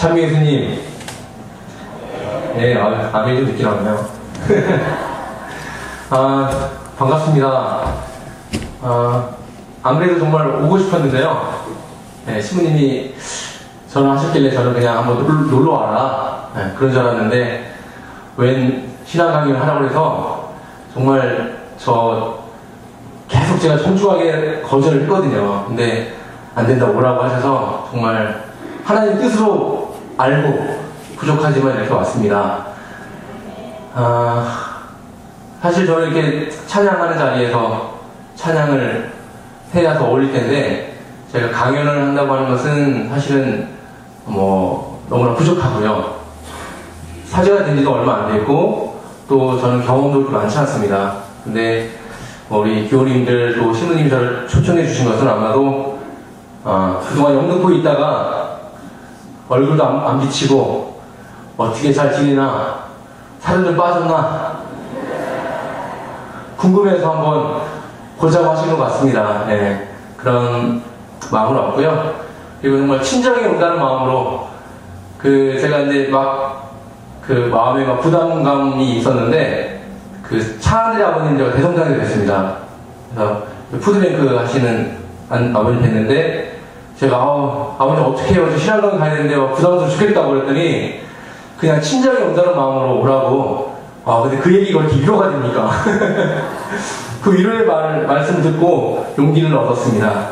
찬미 예수님. 네, 아멘 좀 듣긴 하네요. 반갑습니다. 안 그래도 정말 오고 싶었는데요. 네, 신부님이 전화하셨길래 저는 그냥 한번 놀러 와라. 네, 그런 줄 알았는데, 웬 신앙 강의를 하라고 해서 정말 계속 제가 청중하게 거절을 했거든요. 근데 안 된다고 오라고 하셔서 정말 하나님 뜻으로 알고 부족하지만 이렇게 왔습니다. 사실 저는 이렇게 찬양하는 자리에서 찬양을 해야 더 어울릴 텐데, 제가 강연을 한다고 하는 것은 사실은 너무나 부족하고요. 사제가 된 지도 얼마 안 됐고, 또 저는 경험도 많지 않습니다. 근데 우리 교우님들 또 신부님이 저를 초청해 주신 것은 아마도 그동안 영등포에 있다가 얼굴도 안 비치고 어떻게 잘 지내나, 살은 좀 빠졌나 궁금해서 한번 보자고 하신 것 같습니다. 네, 그런 마음은 없고요. 그리고 정말 친정에 온다는 마음으로 제가 이제 마음에 부담감이 있었는데, 차 하늘의 아버님 제가 대성장이 됐습니다. 그래서 푸드뱅크 하시는 아버님 뵀는데, 제가 아버님 어떻게 해요? 신앙강 가야 되는데 부담스러워 죽겠다고 그랬더니 그냥 친정에 온다는 마음으로 오라고. 근데 그 얘기가 이렇게 위로가 됩니까? 그 위로의 말씀 듣고 용기를 얻었습니다.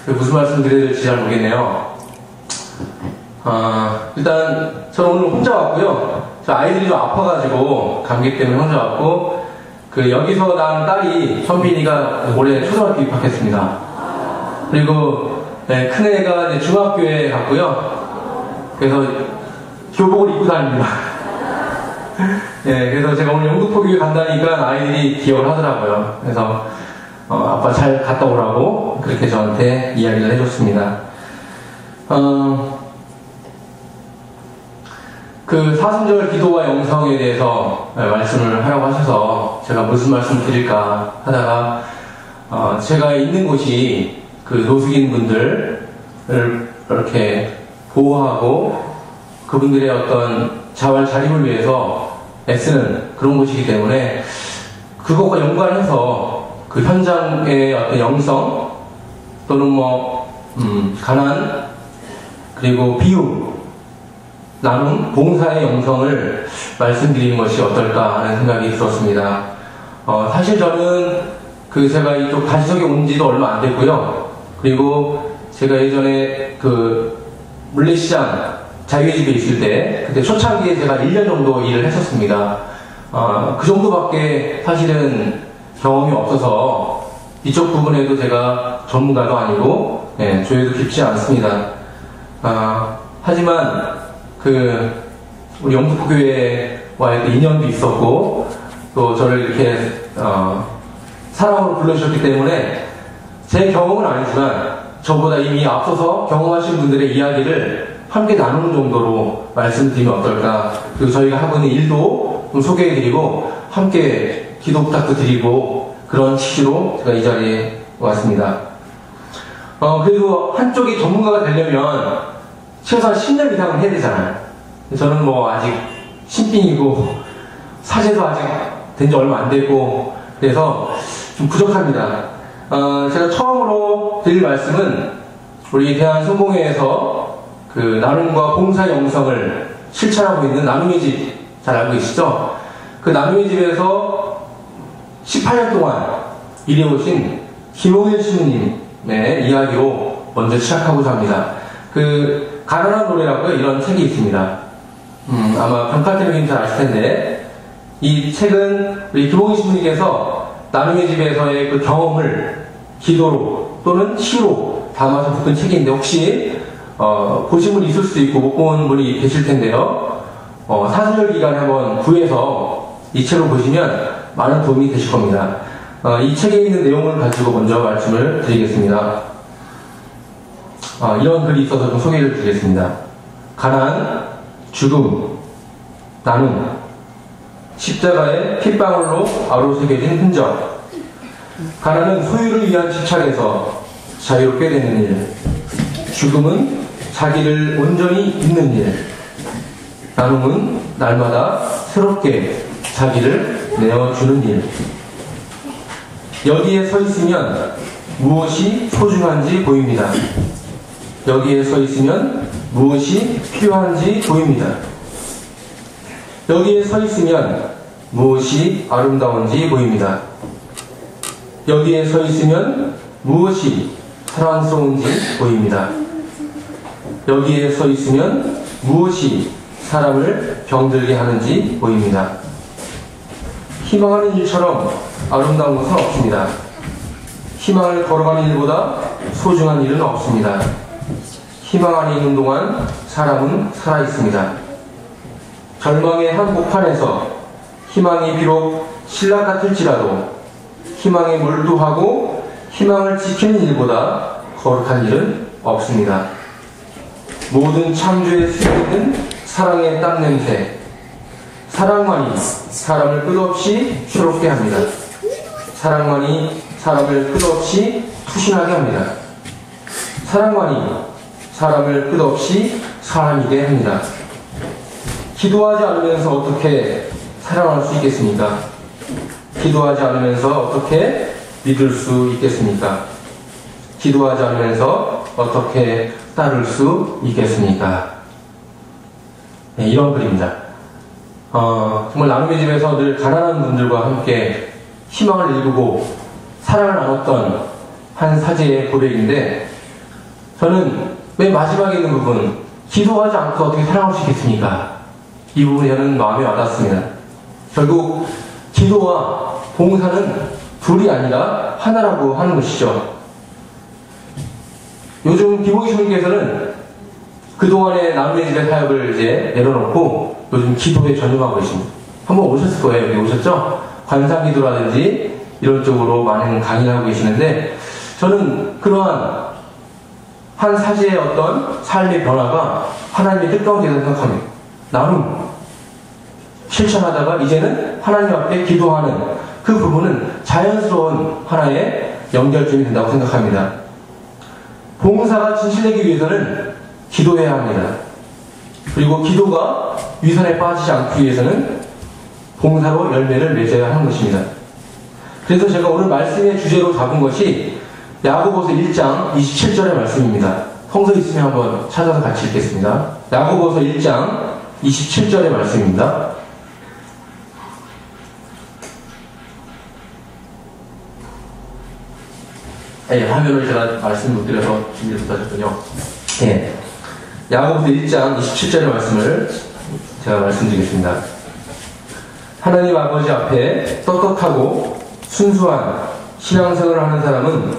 무슨 말씀 드려야 될지 잘 모르겠네요. 일단 저는 오늘 혼자 왔고요. 저 아이들이 좀 아파가지고 감기 때문에 혼자 왔고, 여기서 난 딸이 현빈이가 올해 초등학교 입학했습니다. 그리고 큰애가 이제 중학교에 갔고요. 그래서 교복을 입고 다닙니다. 네, 그래서 제가 오늘 영등포교회 간다니까 아이들이 기억을 하더라고요. 그래서 아빠 잘 갔다 오라고 그렇게 저한테 이야기를 해줬습니다. 사순절 기도와 영성에 대해서 말씀을 하라고 하셔서 제가 무슨 말씀 드릴까 하다가, 제가 있는 곳이 노숙인 분들을 이렇게 보호하고 그분들의 어떤 자활 자립을 위해서 애쓰는 그런 곳이기 때문에, 그것과 연관해서 그 현장의 어떤 영성 또는 가난, 그리고 비유, 나눔, 봉사의 영성을 말씀드리는 것이 어떨까 하는 생각이 들었습니다. 사실 저는 제가 이쪽 가시석에 온 지도 얼마 안 됐고요. 그리고 제가 예전에 물레시장 자유집에 있을 때, 그때 초창기에 제가 1년 정도 일을 했었습니다. 그 정도밖에 사실은 경험이 없어서 이쪽 부분에도 제가 전문가도 아니고, 조회도 깊지 않습니다. 하지만 우리 영등포교회와의 인연도 있었고, 또 저를 이렇게 사랑으로 불러주셨기 때문에 제 경험은 아니지만 저보다 이미 앞서서 경험하신 분들의 이야기를 함께 나누는 정도로 말씀드리면 어떨까. 그리고 저희가 하고 있는 일도 좀 소개해드리고 함께 기도 부탁도 드리고, 그런 취지로 제가 이 자리에 왔습니다. 그래도 한쪽이 전문가가 되려면 최소한 10년 이상은 해야 되잖아요. 저는 아직 신빙이고 사제도 아직 된 지 얼마 안 됐고, 그래서 좀 부족합니다. 제가 처음으로 드릴 말씀은 우리 대한성공회에서 나눔과 봉사 영성을 실천하고 있는 나눔의 집 잘 알고 계시죠? 나눔의 집에서 18년 동안 일해오신 김홍일 신부님의 이야기로 먼저 시작하고자 합니다. 가난한 노래라고요, 이런 책이 있습니다. 아마 평칼태님이 잘 아실 텐데, 이 책은 우리 김홍일 신부님께서 나눔의 집에서의 경험을 기도로 또는 시로 담아서 묶은 책인데, 혹시 보신 분이 있을 수도 있고 못 본 분이 계실 텐데요. 사순절 기간에 한번 구해서 이 책을 보시면 많은 도움이 되실 겁니다. 이 책에 있는 내용을 가지고 먼저 말씀을 드리겠습니다. 이런 글이 있어서 좀 소개를 드리겠습니다. 가난, 죽음, 나눔, 십자가의 핏방울로 아로새겨진 흔적. 가난은 소유를 위한 집착에서 자유롭게 되는 일, 죽음은 자기를 온전히 믿는 일. 나눔은 날마다 새롭게 자기를 내어주는 일. 여기에 서 있으면 무엇이 소중한지 보입니다. 여기에 서 있으면 무엇이 필요한지 보입니다. 여기에 서 있으면 무엇이 아름다운지 보입니다. 여기에 서 있으면 무엇이 사랑스러운지 보입니다. 여기에 서 있으면 무엇이 사람을 병들게 하는지 보입니다. 희망하는 일처럼 아름다운 것은 없습니다. 희망을 걸어가는 일보다 소중한 일은 없습니다. 희망 안에 있는 동안 사람은 살아있습니다. 절망의 한복판에서 희망이 비록 신라 같을지라도 희망에 몰두하고 희망을 지키는 일보다 거룩한 일은 없습니다. 모든 창조에 스며있는 사랑의 땀 냄새, 사랑만이 사람을 끝없이 새롭게 합니다. 사랑만이 사람을 끝없이 투신하게 합니다. 사랑만이 사람을 끝없이 사람이게 합니다. 기도하지 않으면서 어떻게 사랑할 수 있겠습니까? 기도하지 않으면서 어떻게 믿을 수 있겠습니까? 기도하지 않으면서 어떻게 따를 수 있겠습니까? 네, 이런 글입니다. 정말 나눔의 집에서 늘 가난한 분들과 함께 희망을 일구고 사랑을 나눴던 한 사제의 고백인데, 저는 맨 마지막에 있는 부분, 기도하지 않고 어떻게 사랑할 수 있겠습니까? 이 부분이 저는 마음에 와닿습니다. 결국 기도와 봉사는 둘이 아니라 하나라고 하는 것이죠. 요즘 김호기 총리께서는 그동안의 나눔의 집의 사역을 이제 내려놓고 요즘 기도에 전념하고 계십니다. 한번 오셨을 거예요. 여기 오셨죠? 관상기도라든지 이런 쪽으로 많은 강의를 하고 계시는데, 저는 그러한 한 사제의 어떤 삶의 변화가 하나님의 뜻 가운데 생각합니다. 나눔 실천하다가 이제는 하나님 앞에 기도하는 그 부분은 자연스러운 하나의 연결점이 된다고 생각합니다. 봉사가 진실되기 위해서는 기도해야 합니다. 그리고 기도가 위선에 빠지지 않기 위해서는 봉사로 열매를 맺어야 하는 것입니다. 그래서 제가 오늘 말씀의 주제로 잡은 것이 야고보서 1장 27절의 말씀입니다. 성서 있으면 한번 찾아서 같이 읽겠습니다. 야고보서 1장 27절의 말씀입니다. 화면을 제가 말씀 못 드려서 준비를 못하셨군요. 예. 야고보서 1장 27절의 말씀을 제가 말씀드리겠습니다. 하나님 아버지 앞에 떳떳하고 순수한 신앙생활을 하는 사람은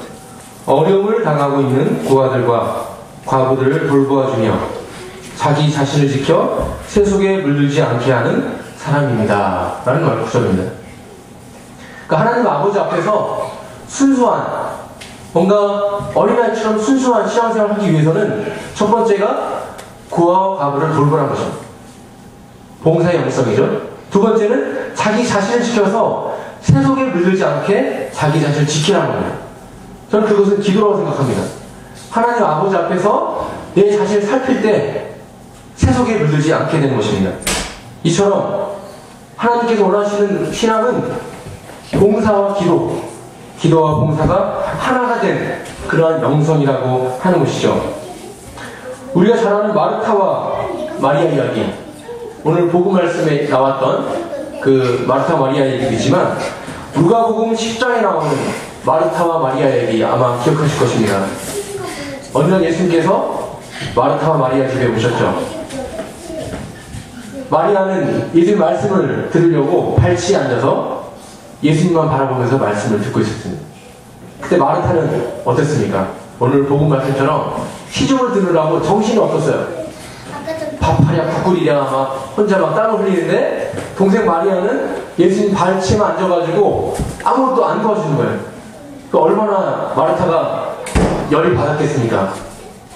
어려움을 당하고 있는 고아들과 과부들을 돌보아주며 자기 자신을 지켜 세속에 물들지 않게 하는 사람입니다. 라는 구절입니다. 그러니까 하나님 아버지 앞에서 순수한, 뭔가 어린아이처럼 순수한 신앙생활을 하기 위해서는 첫 번째가 고아와 과부를 돌보라는 것입니다. 봉사의 영성이죠. 두 번째는 자기 자신을 지켜서 세속에 물들지 않게 자기 자신을 지키라는 겁니다. 저는 그것은 기도라고 생각합니다. 하나님 아버지 앞에서 내 자신을 살필 때 세속에 물들지 않게 되는 것입니다. 이처럼 하나님께서 원하시는 신앙은 봉사와 기도, 기도와 봉사가 하나가 된 그러한 영성이라고 하는 것이죠. 우리가 잘 아는 마르타와 마리아 이야기, 오늘 복음 말씀에 나왔던 그 마르타 마리아 얘기이지만, 누가복음 10장에 나오는 마르타와 마리아 얘기 아마 기억하실 것입니다. 어느 날 예수님께서 마르타와 마리아 집에 오셨죠. 마리아는 예수님 말씀을 들으려고 발치에 앉아서 예수님만 바라보면서 말씀을 듣고 있었습니다. 그때 마르타는 어땠습니까? 오늘 복음 말씀처럼 시중을 들으라고 정신이 없었어요. 밥하랴 국꿀이랴 막 혼자 막 땀을 흘리는데, 동생 마리아는 예수님 발치에만 앉아가지고 아무것도 안 도와주는 거예요. 얼마나 마르타가 열이 받았겠습니까?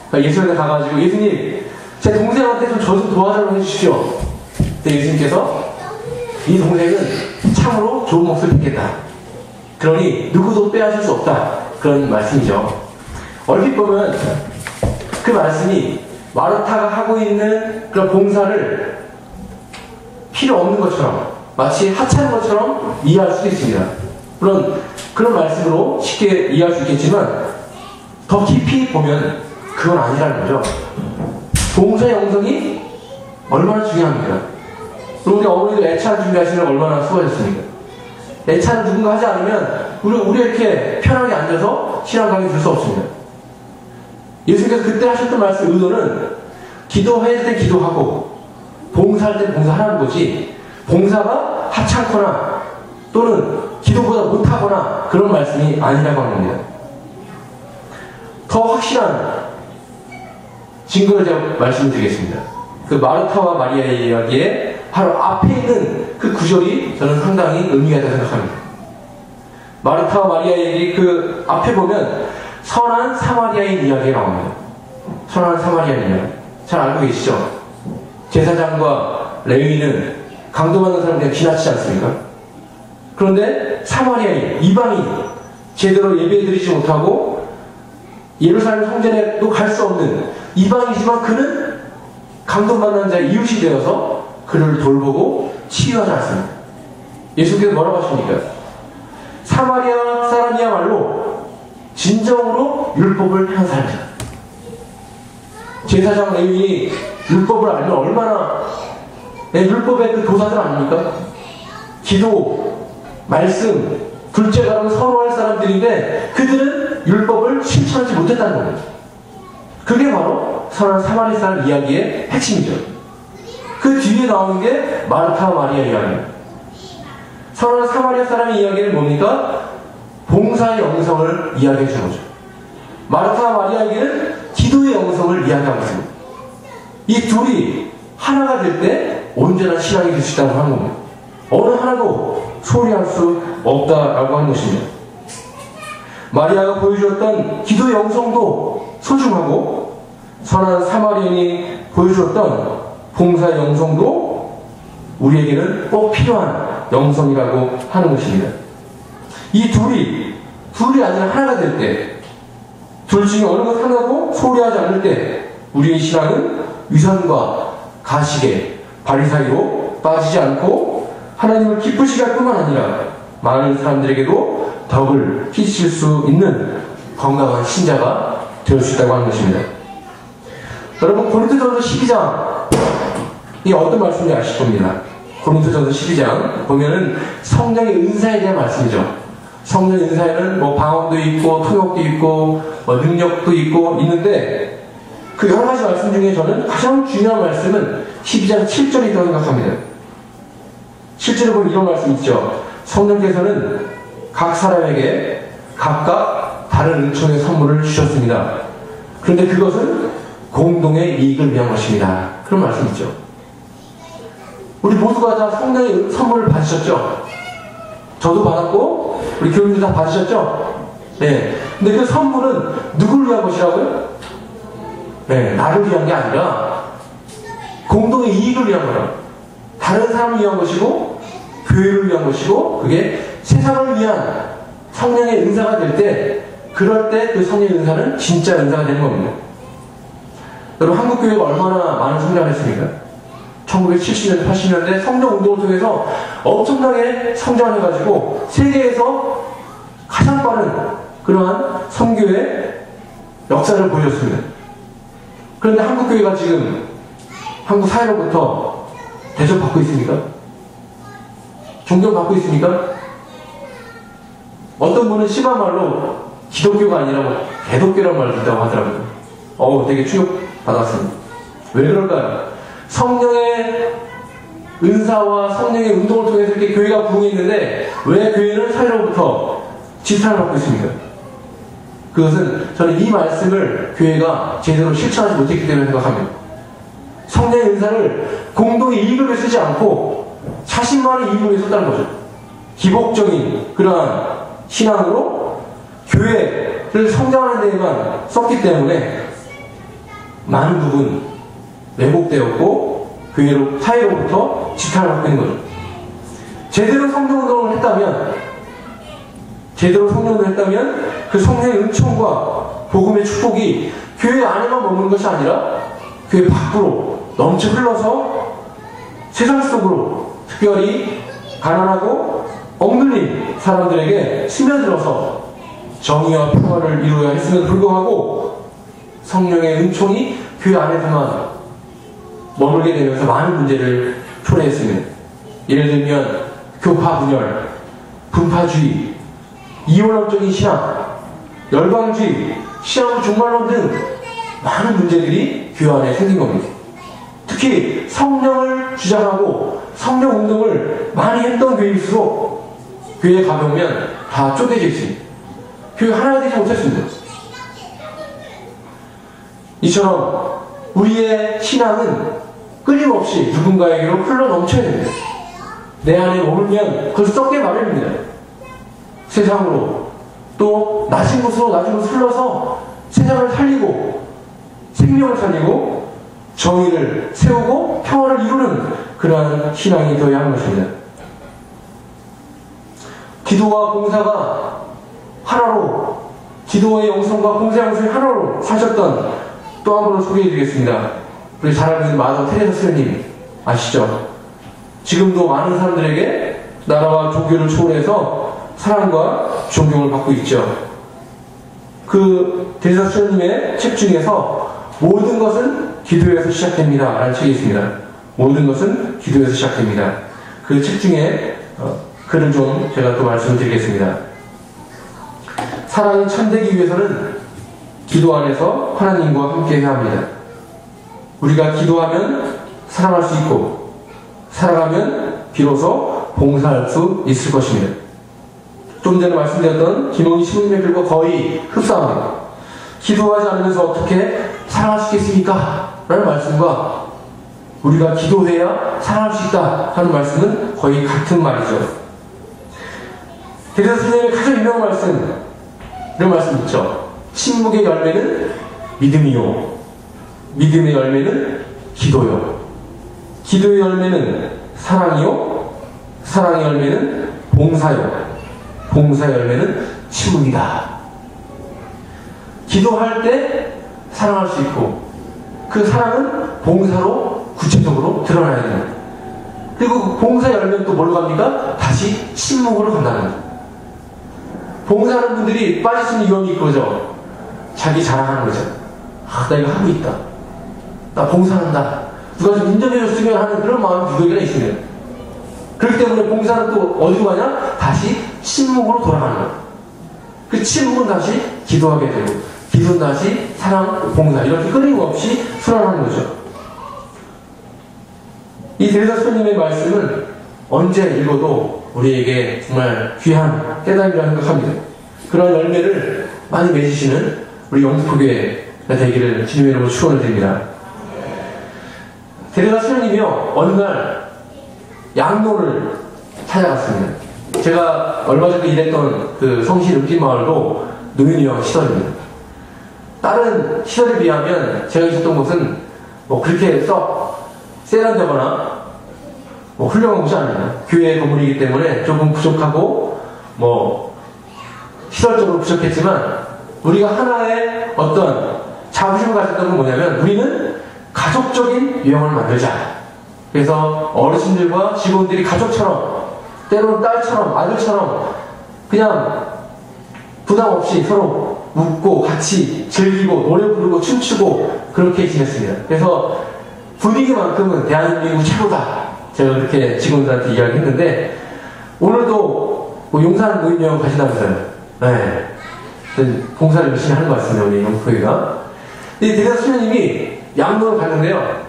그러니까 예수님한테 가가지고, 예수님 제 동생한테 좀 저 좀 도와달라고 해주십시오. 근데 예수님께서 이 동생은 참으로 좋은 목소리를 듣겠다. 그러니 누구도 빼앗을 수 없다. 그런 말씀이죠. 얼핏 보면 그 말씀이 마르타가 하고 있는 그런 봉사를 필요 없는 것처럼, 마치 하찮은 것처럼 이해할 수도 있습니다. 물론 그런 말씀으로 쉽게 이해할 수 있겠지만 더 깊이 보면 그건 아니라는 거죠. 봉사의 영성이 얼마나 중요합니까? 그리고 우리 어머니들 애찬 준비하시면 얼마나 수고하셨습니까? 애찬을 누군가 하지 않으면 우리 이렇게 편하게 앉아서 신앙 강의 줄 수 없습니다. 예수님께서 그때 하셨던 말씀 의도는 기도할 때 기도하고 봉사할 때 봉사하라는 거지, 봉사가 하찮거나 또는 기도보다 못하거나 그런 말씀이 아니라고 하는 겁니다. 더 확실한 증거를 제가 말씀드리겠습니다. 그 마르타와 마리아의 이야기에 바로 앞에 있는 그 구절이 저는 상당히 의미가 있다고 생각합니다. 마르타와 마리아의 얘기 그 앞에 보면 선한 사마리아인 이야기가 나옵니다. 선한 사마리아인 이야기. 잘 알고 계시죠? 제사장과 레위인은 강도받는 사람 그냥 지나치지 않습니까? 그런데 사마리아인, 이방인, 제대로 예배드리지 못하고 예루살렘 성전에도 갈 수 없는 이방이지만 그는 감동받는 자의 이웃이 되어서 그를 돌보고 치유하지 않습니다. 예수께서 뭐라고 하십니까? 사마리아 사람이야말로 진정으로 율법을 행한 사람이다. 제사장 레위인이 율법을 알면 얼마나 율법의 그 도사들 아닙니까? 기도, 말씀, 둘째 가는 서로 할 사람들인데 그들은 율법을 실천하지 못했다는 겁니다. 그게 바로 선한 사마리 사람 이야기의 핵심이죠. 그 뒤에 나오는 게 마르타와 마리아 이야기입니다. 선한 사마리아 사람의 이야기는 뭡니까? 봉사의 영성을 이야기해 주는 거죠. 마르타와 마리아 이야기는 기도의 영성을 이야기하고 있습니다. 이 둘이 하나가 될 때 언제나 신앙이 될 수 있다고 하는 겁니다. 어느 하나도 소리할 수 없다라고 하는 것입니다. 마리아가 보여주었던 기도의 영성도 소중하고 선한 사마리아인이 보여주었던 봉사의 영성도 우리에게는 꼭 필요한 영성이라고 하는 것입니다. 이 둘이 아니라 하나가 될 때, 둘 중에 어느 것 하나도 소리하지 않을 때 우리의 신앙은 위선과 가식에 바리사이로 빠지지 않고 하나님을 기쁘시게 할 뿐만 아니라 많은 사람들에게도 덕을 끼칠 수 있는 건강한 신자가 될 수 있다고 하는 것입니다. 여러분, 고린도전서 12장이 어떤 말씀인지 아실 겁니다. 고린도전서 12장 보면은 성령의 은사에 대한 말씀이죠. 성령의 은사에는 뭐 방언도 있고 통역도 있고 능력도 있고 있는데 그 여러 가지 말씀 중에 저는 가장 중요한 말씀은 12장 7절이 있다고 생각합니다. 실제로 보면 이런 말씀 있죠. 성령께서는 각 사람에게 각각 다른 은총의 선물을 주셨습니다. 그런데 그것은 공동의 이익을 위한 것입니다. 그런 말씀 있죠. 우리 모두가 다 성령의 선물을 받으셨죠? 저도 받았고 우리 교인들 다 받으셨죠? 네. 근데 그 선물은 누구를 위한 것이라고요? 네, 나를 위한 게 아니라 공동의 이익을 위한 거라. 다른 사람을 위한 것이고 교회를 위한 것이고 그게 세상을 위한 성령의 은사가 될 때 그럴 때 그 성령의 은사는 진짜 은사가 되는 겁니다. 여러분, 한국교회가 얼마나 많은 성장을 했습니까? 1970년대, 80년대 성령운동을 통해서 엄청나게 성장을 해가지고 세계에서 가장 빠른 그러한 선교의 역사를 보여줬습니다. 그런데 한국교회가 지금 한국 사회로부터 대접받고 있습니까? 존경받고 있습니까? 어떤 분은 심한 말로 기독교가 아니라 뭐 개독교라는 말을 듣다고 하더라고요. 되게 충격받았습니다. 왜 그럴까요? 성령의 은사와 성령의 운동을 통해서 이렇게 교회가 부흥했는데 왜 교회는 사회로부터 지탄을 받고 있습니까? 그것은 저는 이 말씀을 교회가 제대로 실천하지 못했기 때문에 생각합니다. 성령의 은사를 공동의 이익을 위해 쓰지 않고 자신만의 이익을 위해 썼다는 거죠. 기복적인 그러한 신앙으로 교회를 성장하는 데에만 썼기 때문에 많은 부분 왜곡되었고 교회로, 사회로부터 지탄을 받고 있는 거죠. 제대로 성령운동을 했다면 그 성령의 은총과 복음의 축복이 교회 안에만 머무는 것이 아니라 교회 밖으로 넘쳐 흘러서 세상 속으로, 특별히 가난하고 억눌린 사람들에게 스며들어서 정의와 평화를 이루어야 했음에도 불구하고 성령의 은총이 교회 안에서만 머물게 되면서 많은 문제를 초래했습니다. 예를 들면 교파 분열, 분파주의, 이원론적인 신앙, 열방주의, 시험 종말론 등 많은 문제들이 교회 안에 생긴 겁니다. 특히 성령을 주장하고 성령 운동을 많이 했던 교회일수록 교회에 가보면 다 쪼개져 있습니다. 교회 하나 되지 못했습니다. 이처럼 우리의 신앙은 끊임없이 누군가에게로 흘러 넘쳐야 됩니다. 내 안에 머물면 그걸 썩게 마련입니다. 세상으로 또 낮은 곳으로 흘러서 세상을 살리고 생명을 살리고 정의를 세우고 평화를 이루는 그러한 신앙이 되어야 하는 것입니다. 기도와 봉사가 하나로, 기도의 영성과 봉사의 영성이 하나로 사셨던 또 한 분을 소개해드리겠습니다. 우리 잘 알고 있는 마더 테레사 수녀님 아시죠? 지금도 많은 사람들에게 나라와 종교를 초월해서 사랑과 존경을 받고 있죠. 그 테레사 수녀님의 책 중에서 모든 것은 기도에서 시작됩니다 라는 책이 있습니다. 모든 것은 기도에서 시작됩니다. 그 책 중에 글을 좀 제가 또 말씀을 드리겠습니다. 사랑이 참되기 위해서는 기도 안에서 하나님과 함께 해야 합니다. 우리가 기도하면 사랑할 수 있고 사랑하면 비로소 봉사할 수 있을 것입니다. 좀 전에 말씀드렸던 김홍희 신부님의 글과 거의 흡사합니다. 기도하지 않으면서 어떻게 사랑할 수 있겠습니까? 라는 말씀과 우리가 기도해야 사랑할 수 있다 하는 말씀은 거의 같은 말이죠. 대리사 스님의 가장 유명한 말씀, 이런 말씀 있죠. 침묵의 열매는 믿음이요, 믿음의 열매는 기도요, 기도의 열매는 사랑이요, 사랑의 열매는 봉사요, 봉사의 열매는 침묵이다. 기도할 때 사랑할 수 있고 그 사랑은 봉사로 구체적으로 드러나야 됩니다. 그리고 그 봉사의 열매는 또 뭘로 갑니까? 다시 침묵으로 간다는 거죠. 봉사하는 분들이 빠질 수 있는 위험이 있거죠. 자기 자랑하는 거죠. 아, 나 이거 하고 있다, 나 봉사한다, 누가 좀 인정해줬으면 하는 그런 마음이 누구에게나 있습니다. 그렇기 때문에 봉사는 또 어디로 가냐? 다시 침묵으로 돌아가는 거예요. 그 침묵은 다시 기도하게 되고 기도는 다시 사랑, 봉사, 이렇게 끊임없이 순환하는 거죠. 이 데레사 스님의 말씀은 언제 읽어도 우리에게 정말 귀한 깨달음이라 생각합니다. 그런 열매를 많이 맺으시는 우리 영등포교회가 되기를 주님의 이름으로 축원을 드립니다. 데레사 스님이요, 어느 날 양로를 찾아갔습니다. 제가 얼마 전에 일했던 그 성실 읍진마을도 노인유형 시설입니다. 다른 시설에 비하면 제가 있었던 곳은 뭐 그렇게 썩 세련되거나 뭐 훌륭한 곳이 아닙니다. 교회 건물이기 때문에 조금 부족하고 뭐 시설적으로 부족했지만 우리가 하나의 어떤 자부심을 가졌던 건 뭐냐면 우리는 가족적인 유형을 만들자. 그래서 어르신들과 직원들이 가족처럼, 때로는 딸처럼, 아들처럼 그냥 부담 없이 서로 웃고 같이 즐기고 노래 부르고 춤추고 그렇게 지냈습니다. 그래서 분위기만큼은 대한민국 최고다, 제가 그렇게 직원들한테 이야기했는데 오늘도 뭐 용산 노인영 가시다면서요. 네, 봉사를 열심히 하는 것 같습니다, 우리 영포회가. 이 대사 수녀님이 양로를 갔는데요,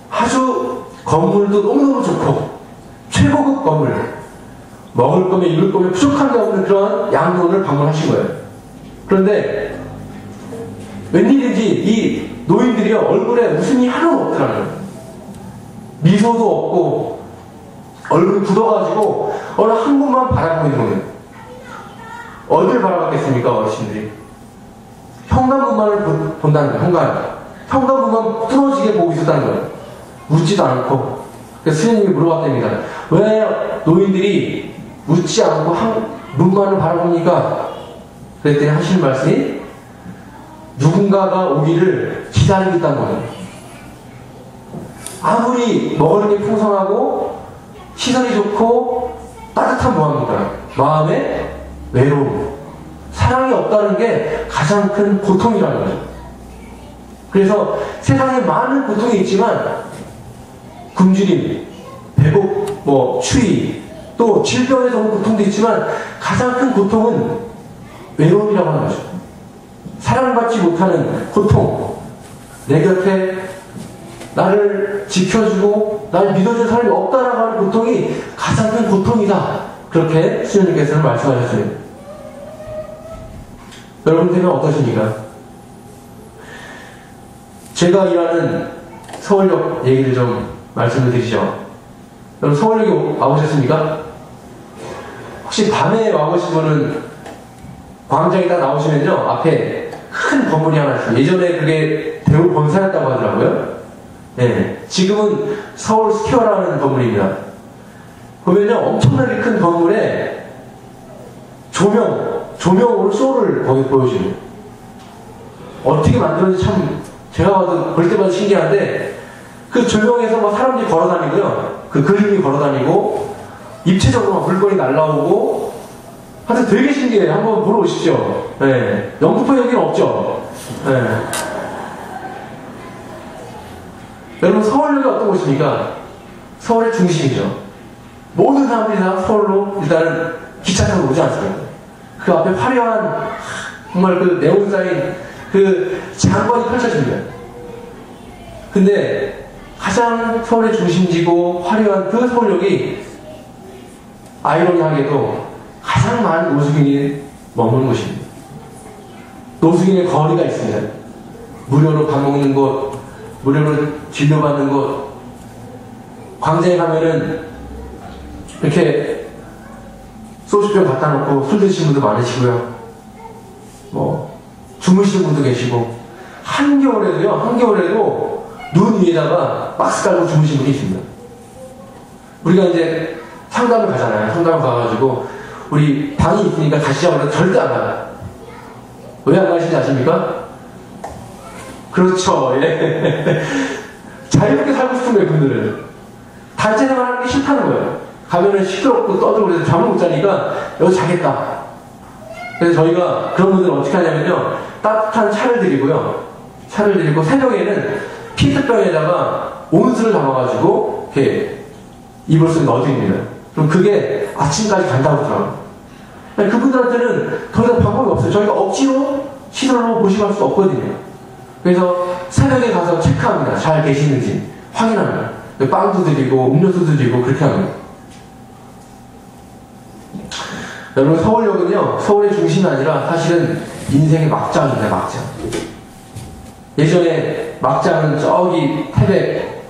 아주 건물도 너무너무 좋고 최고급 건물, 먹을 거면 입을 거면 부족한 게 없는 그런 양로를 방문하신 거예요. 그런데 웬일인지 이 노인들이요, 얼굴에 웃음이 하나도 없더라는 거예요. 미소도 없고 얼굴이 굳어가지고 어느 한 분만 바라보고 있는 거예요. 어딜 바라봤겠습니까, 어르신들이? 현관문만을 본다는 거예요. 현관문만 뚫어지게 보고 있었다는 거예요. 웃지도 않고. 그래서 스님이 물어봤답니다. 왜 노인들이 웃지 않고 문만을 바라봅니까? 그랬더니 하시는 말씀이 누군가가 오기를 기다리고 있다는 거예요. 아무리 먹을 게 풍성하고 시설이 좋고 따뜻한 뭐합니까? 마음의 외로움. 사랑이 없다는 게 가장 큰 고통이라는 거죠. 그래서 세상에 많은 고통이 있지만 굶주림, 배고, 추위, 또 질병에서 온 고통도 있지만 가장 큰 고통은 외로움이라고 하는 거죠. 사랑받지 못하는 고통. 내 곁에 나를 지켜주고 날 믿어줄 사람이 없다라고 하는 고통이 가장 큰 고통이다. 그렇게 수녀님께서는 말씀하셨어요. 여러분들은 어떠십니까? 제가 일하는 서울역 얘기를 좀 말씀을 드리죠. 여러분 서울역에 와보셨습니까? 혹시 밤에 와보신 분은 광장에 딱 나오시면요 앞에 큰 건물이 하나 있어요. 예전에 그게 대우 본사였다고 하더라고요. 네, 지금은 서울 스퀘어라는 건물입니다. 보면요 엄청나게 큰 건물에 조명으로 쇼를 거기 보여주는. 어떻게 만들었는지 참 제가 봐도 볼 때마다 신기한데 그 조명에서 막 사람들이 걸어다니고요. 그 그림이 걸어다니고 입체적으로 막 물건이 날라오고 하여튼 되게 신기해요. 한번 보러 오십시오. 네. 영등포 여기는 없죠. 네. 여러분 서울역이 어떤 곳입니까? 서울의 중심이죠. 모든 사람들이 다 서울로 일단은 기차 타고 오지 않습니까? 그 앞에 화려한 정말 그 네온 사인 그 장관이 펼쳐집니다. 근데 가장 서울의 중심지고 화려한 그 서울역이 아이러니하게도 가장 많은 노숙인이 머무는 곳입니다. 노숙인의 거리가 있습니다. 무료로 밥 먹는 곳, 무료로 진료받는 곳. 광장에 가면은 이렇게 소주병 갖다 놓고 술 드시는 분도 많으시고요. 주무시는 분도 계시고, 한겨울에도 눈 위에다가 박스 깔고 주무시는 분이 있습니다. 우리가 이제 상담을 가잖아요. 상담을 가가지고, 우리 방이 있으니까 가시자고 해서 절대 안 가요. 왜 안 가시는지 아십니까? 그렇죠. 예. 자유롭게 살고 싶은 거예요, 그분들은. 단체 생활하는 게 싫다는 거예요. 가면은 시끄럽고 떠들고 그래서 잠을 못 자니까 여기 자겠다. 그래서 저희가 그런 분들은 어떻게 하냐면요. 따뜻한 차를 드리고요. 차를 드리고 새벽에는 피트병에다가 온수를 담아가지고 이렇게 이불 속에 넣어드립니다. 그럼 그게 아침까지 간다고 하더라고요. 그분들한테는 더 이상 방법이 없어요. 저희가 억지로 시설로 모시고 수 없거든요. 그래서 새벽에 가서 체크합니다. 잘 계시는지 확인합니다. 빵도 드리고 음료수도 드리고 그렇게 합니다. 여러분 서울역은요 서울의 중심이 아니라 사실은 인생의 막장입니다. 막장. 예전에 막장은 저기 태백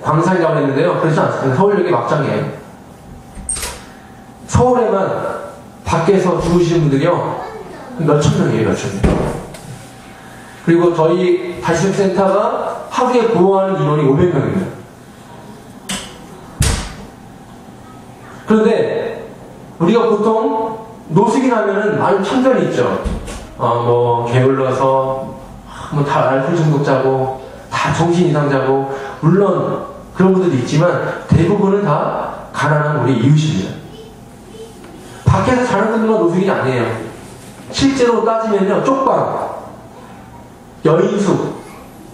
광산이라고 했는데요. 그렇지 않습니다. 서울역이 막장이에요. 서울에만 밖에서 죽으시는 분들이요 몇천 명이에요. 몇천 명. 그리고 저희 다시숙센터가 하루에 보호하는 인원이 500명입니다. 그런데 우리가 보통 노숙인 하면은 많은 편견이 있죠. 게을러서 다 알코올 중독자고 다 정신 이상자고 물론 그런 분들도 있지만 대부분은 다 가난한 우리 이웃입니다. 밖에서 자는 분들만 노숙인이 아니에요. 실제로 따지면요 쪽방, 여인숙,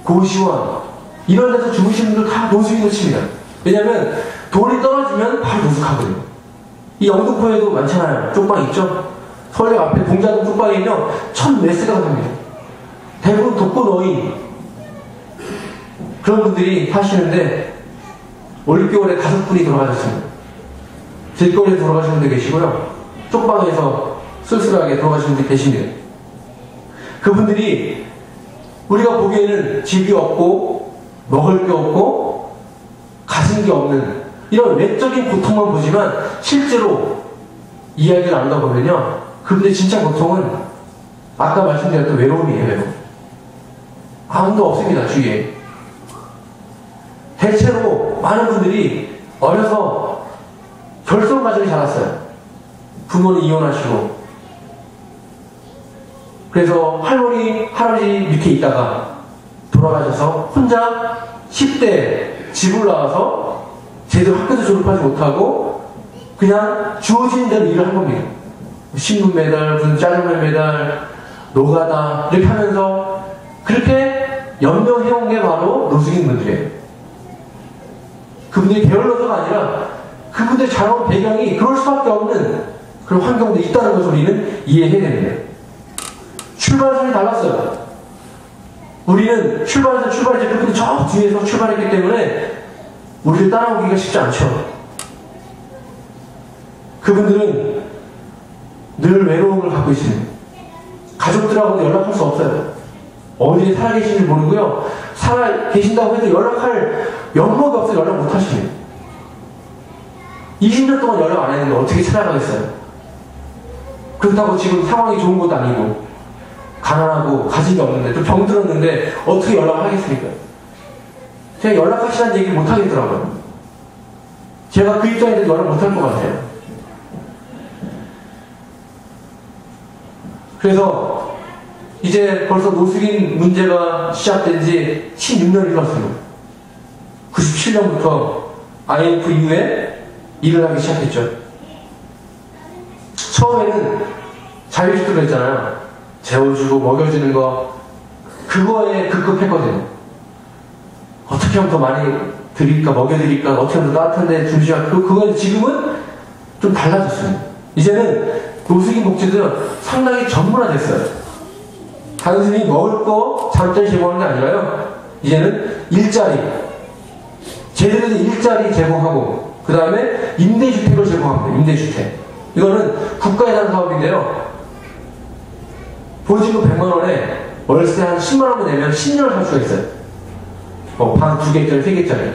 고시원 이런 데서 주무시는 분들 다 노숙인으로 칩니다. 왜냐면 돈이 떨어지면 바로 노숙하거든요. 이 영등포에도 많잖아요. 쪽방 있죠? 서울역 앞에 동자동 쪽방에는요 1,000매스가 갑니다. 대부분 독거노인 그런 분들이 사시는데 올겨울에 5분이 돌아가셨습니다. 길거리에 돌아가신 분들 계시고요. 쪽방에서 쓸쓸하게 돌아가신 분들이 계십니다. 그분들이 우리가 보기에는 집이 없고 먹을 게 없고 가진 게 없는 이런 외적인 고통만 보지만 실제로 이야기를 나누다 보면요 그분들의 진짜 고통은 아까 말씀드렸던 외로움이에요. 외로움. 아무도 없습니다. 주위에. 대체로 많은 분들이 어려서 결손 가정이 자랐어요. 부모는 이혼하시고 그래서 할머니, 할아버지 밑에 있다가 돌아가셔서 혼자 10대 집을 나와서 제대로 학교도 졸업하지 못하고 그냥 주어진 대로 일을 한 겁니다. 신문 매달, 무슨 짜장면 매달, 노가다 이렇게 하면서 그렇게 연명해온 게 바로 노숙인 분들이에요. 그분들이 게을러서가 아니라 그분들 자라온 배경이 그럴 수밖에 없는 그런 환경도 있다는 것을 우리는 이해해야 됩니다. 출발선이 달랐어요. 우리는 출발했지 그분들 저 뒤에서 출발했기 때문에 우리를 따라오기가 쉽지 않죠. 그분들은 늘 외로움을 갖고 있습니다. 가족들하고도 연락할 수 없어요. 어디에 살아계신지 모르고요. 살아계신다고 해도 연락할 연락이 없어서 연락 못 하시네요. 20년 동안 연락 안 했는데 어떻게 찾아가겠어요? 그렇다고 지금 상황이 좋은 것도 아니고 가난하고 가진 게 없는데 또 병들었는데 어떻게 연락을 하겠습니까? 제가 연락하시라는 얘기를 못 하겠더라고요. 제가 그 입장인데 연락 못 할 것 같아요. 그래서 이제 벌써 노숙인 문제가 시작된 지 16년이 흘렀습니다. 97년부터 IMF 이후에 일을 하기 시작했죠. 처음에는 자유식으로 했잖아요. 재워주고 먹여주는 거 그거에 급급했거든요. 어떻게 하면 더 많이 드릴까 먹여드릴까 어떻게 하면 더 따뜻한 데 주시까 그건 지금은 좀 달라졌어요. 이제는 노숙인 복지도 상당히 전문화됐어요. 단순히 먹을 거 잠자리 제공하는 게 아니라요. 이제는 일자리 제대로 된 일자리 제공하고 그 다음에 임대주택을 제공합니다. 임대주택 이거는 국가에 대한 사업인데요. 보증금 100만원에 월세 한 10만원 내면 10년을 살 수가 있어요. 방 2개짜리 3개짜리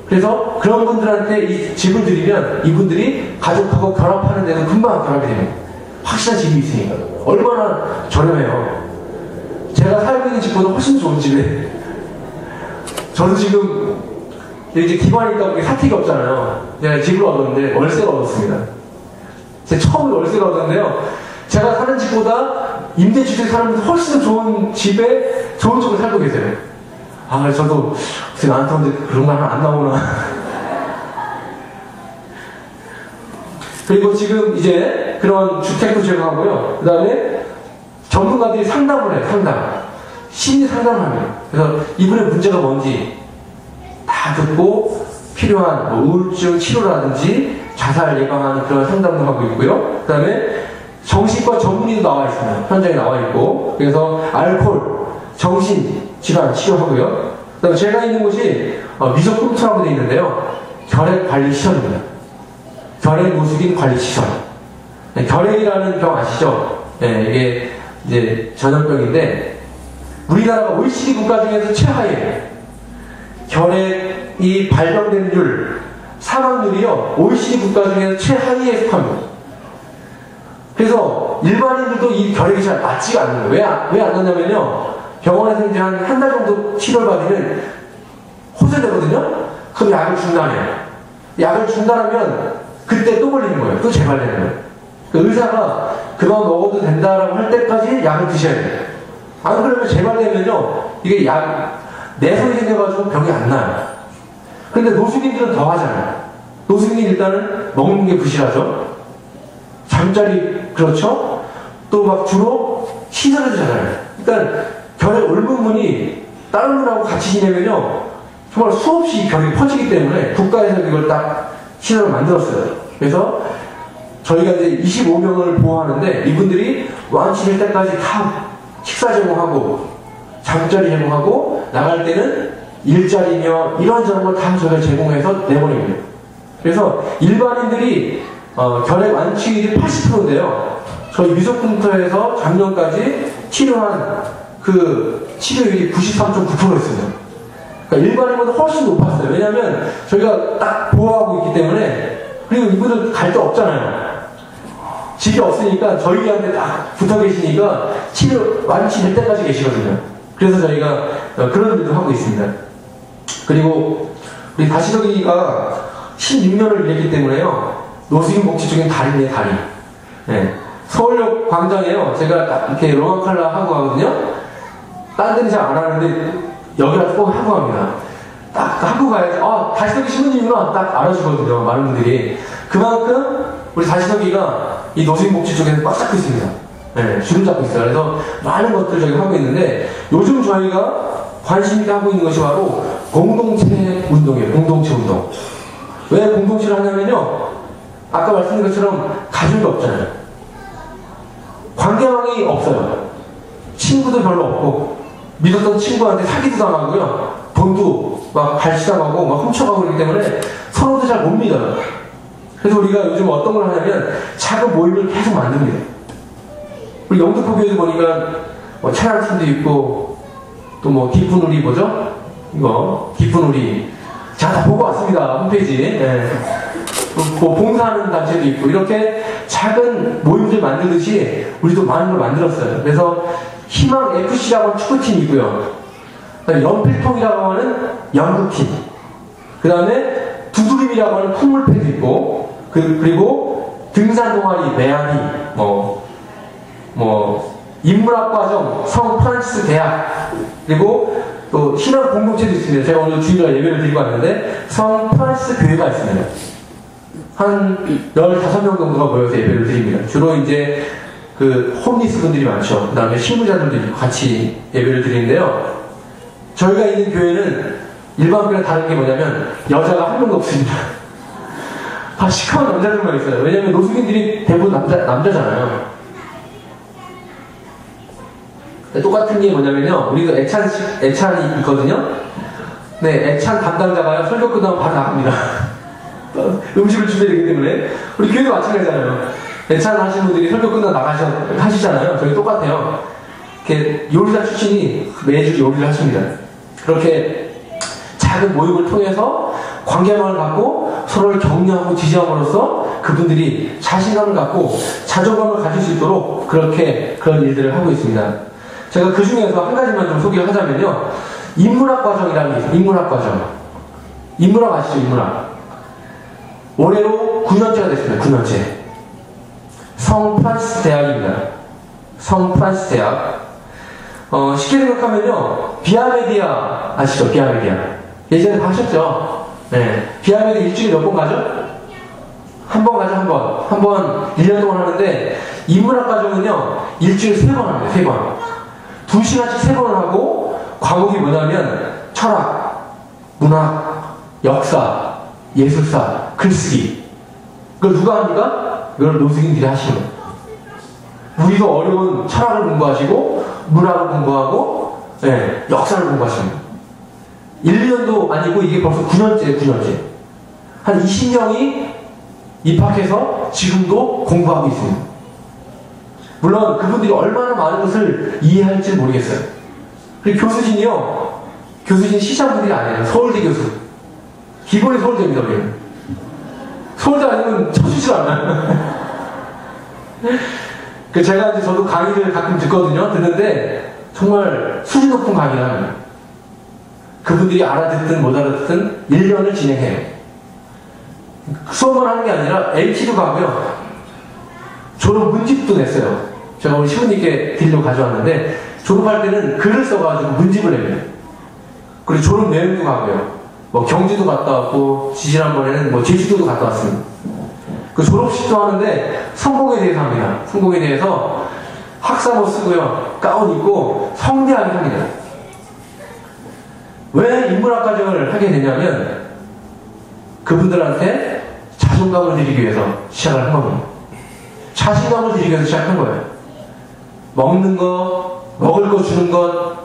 그래서 그런 분들한테 이 집을 드리면 이분들이 가족하고 결합하는 데는 금방 결합이 됩니다. 확실한 집이 있으니까 얼마나 저렴해요. 제가 살고 있는 집보다 훨씬 좋은 집에 저도 지금 이제 기관이 있다 보니 사택이 없잖아요. 제가 집을 얻었는데 월세를 얻었습니다. 제가 처음에 월세를 얻었는데요. 제가 사는 집보다 임대주택 사는 분들 훨씬 더 좋은 집에 좋은 쪽에 살고 계세요. 아, 저도 나한테 언제 그런 거 하나 안 나오나. 그리고 지금 이제 그런 주택도 제공하고요. 그 다음에 전문가들이 상담을 해요. 심리 상담을 합니다. 그래서 이분의 문제가 뭔지 다 듣고 필요한 우울증 치료라든지 자살 예방하는 그런 상담도 하고 있고요. 그 다음에 정신과 전문의도 나와 있습니다. 현장에 나와 있고 그래서 알코올, 정신질환 치료하고요. 그 다음에 제가 있는 곳이 미적금터라고 되어 있는데요. 결핵관리시설입니다. 결핵노숙인 관리시설. 네, 결핵이라는 병 아시죠? 네, 이게 이제 전염병인데 우리나라가 OECD 국가 중에서 최하예요. 결핵이 발병되는 율, 사망률이요 OECD 국가 중에서 최하위에 속합니다. 그래서 일반인들도 이 결핵이 잘 낫지가 않는 거예요. 왜 안 낫냐면요. 병원에서 이제 한 달 정도 치료를 받으면 호전되거든요. 그럼 약을 중단해요. 약을 중단하면 그때 또 걸리는 거예요. 또 재발되는 거예요. 그 의사가 그만 먹어도 된다라고 할 때까지 약을 드셔야 돼요. 안 그러면 재발되면요. 이게 내성이 생겨가지고 병이 안 나요. 그런데 노숙인들은 더 하잖아요. 노숙인이 일단은 먹는 게 부실하죠. 잠자리 그렇죠. 또 막 주로 시설에서 자잖아요. 그러니까 결핵 옮은 분이 다른 분하고 같이 지내면요. 정말 수없이 결핵이 퍼지기 때문에 국가에서 이걸 딱 시설을 만들었어요. 그래서 저희가 이제 25명을 보호하는데 이분들이 완치될 때까지 다 식사 제공하고 잠자리 제공하고 나갈 때는 일자리며 이런저런 걸 다 저희가 제공해서 내보냅니다. 그래서 일반인들이 결핵 완치율이 80%인데요. 저희 미적분터에서 작년까지 치료한 그 치료율이 93.9%였습니다. 그러니까 일반인보다 훨씬 높았어요. 왜냐하면 저희가 딱 보호하고 있기 때문에 그리고 이분들 갈 데 없잖아요. 집이 없으니까 저희한테 딱 붙어 계시니까 치료 완치될 때까지 계시거든요. 그래서 저희가 그런 일도 하고 있습니다. 그리고 우리 다시덕이가 16년을 일했기 때문에요. 노숙인 복지 중에 다리네, 다리. 네. 서울역 광장에요. 제가 딱 이렇게 로망칼라 하고 가거든요. 딴 데는 잘 안 하는데 여기라도 꼭 하고 갑니다. 딱 학교 가야지, 다시서기 신부님이구나 딱 알아주거든요. 많은 분들이. 그만큼 우리 다시서기가 이 노숙인복지 쪽에서 꽉 잡고 있습니다. 네, 줄을 잡고 있어요. 그래서 많은 것들을 저희가 하고 있는데, 요즘 저희가 관심 있게 하고 있는 것이 바로 공동체 운동이에요. 공동체 운동. 왜 공동체를 하냐면요, 아까 말씀드린 것처럼 가족이 없잖아요. 관계망이 없어요. 친구도 별로 없고, 믿었던 친구한테 사기도 당하고요, 돈도 막 발치당하고 막 훔쳐가고 그러기 때문에 서로도 잘 못 믿어요. 그래서 우리가 요즘 어떤 걸 하냐면 작은 모임을 계속 만듭니다. 우리 영등포교회도 보니까 뭐 찬양팀도 있고, 또 뭐 기쁜 우리 뭐죠? 이거 기쁜 우리 다 보고 왔습니다. 홈페이지. 네. 또 봉사하는 단체도 있고, 이렇게 작은 모임들 만들듯이 우리도 많은 걸 만들었어요. 그래서 희망 FC라고 하는 축구팀이 있고요, 연필통이라고 하는 연극팀, 그 다음에 두드림이라고 하는 콧물패도 있고, 그리고 등산 동아리, 메아리, 인문학과정, 성 프란시스 대학, 그리고 또 신앙 공동체도 있습니다. 제가 오늘 주일날 예배를 드리고 왔는데 성 프란시스 교회가 있습니다. 한 15명 정도가 모여서 예배를 드립니다. 주로 이제 그 홈리스 분들이 많죠. 그 다음에 실무자들도 있고 같이 예배를 드리는데요, 저희가 있는 교회는 일반 교회랑 다른 게 뭐냐면 여자가 한 명도 없습니다. 다 시커먼 남자들만 있어요. 왜냐면 노숙인들이 대부분 남자잖아요. 똑같은 게 뭐냐면요, 우리도 애찬이 있거든요. 네, 애찬 담당자가요, 설교 끝나면 바로 나갑니다. 음식을 준비해야 되기 때문에. 우리 교회도 마찬가지잖아요. 애찬 하시는 분들이 설교 끝나고 하시잖아요. 저희 똑같아요. 이렇게 요리사 출신이 매주 요리를 하십니다. 그렇게 작은 모임을 통해서 관계망을 갖고 서로를 격려하고 지지함으로써 그분들이 자신감을 갖고 자존감을 가질 수 있도록 그렇게 그런 일들을 하고 있습니다. 제가 그 중에서 한 가지만 좀 소개를 하자면요, 인문학 과정이라는 게 있어요. 인문학 과정. 인문학 아시죠? 인문학. 올해로 9년째가 됐습니다. 9년째. 성 프란시스 대학입니다. 성 프란시스 대학. 쉽게 생각하면요, 비아메디아 아시죠? 비아메디아. 예전에 하셨죠? 네. 비아메디아 일주일에 몇 번 가죠? 한 번 가죠, 한 번. 한 번 1년 동안 하는데, 인문학 과정은요, 일주일에 3번 합니다. 3번. 2시간씩 3번을 하고, 과목이 뭐냐면 철학, 문학, 역사, 예술사, 글쓰기. 그걸 누가 합니까? 이걸 노숙인들이 하시는 거예요. 우리도 어려운 철학을 공부하시고 문학을 공부하고, 네, 역사를 공부하시는 거예요. 1, 2년도 아니고 이게 벌써 9년째. 한 20명이 입학해서 지금도 공부하고 있습니다. 물론 그분들이 얼마나 많은 것을 이해할지 모르겠어요. 그리고 교수진이 시장분들이 아니에요. 서울대 교수. 기본이 서울대입니다, 우리는. 서울대 아니면 쳐주질 않아요. 제가 이제 저도 강의를 가끔 듣는데 정말 수준 높은 강의를 합니다. 그분들이 알아듣든 못 알아듣든 1년을 진행해요. 수업만 하는 게 아니라 LT도 가고요, 졸업 문집도 냈어요. 제가 우리 시부님께 드리려고 가져왔는데, 졸업할 때는 글을 써가지고 문집을 냅니다. 그리고 졸업 여행도 가고요, 뭐 경주도 갔다 왔고, 지지난번에는 제주도도 갔다 왔습니다. 그 졸업식도 하는데 성공에 대해서 합니다. 성공에 대해서 학사모 쓰고요, 가운 입고 성대하게 합니다. 왜 인문학 과정을 하게 되냐면 그분들한테 자존감을 드리기 위해서 시작을 한 겁니다. 자신감을 드리기 위해서 시작한 거예요. 먹는 거, 먹을 거 주는 것,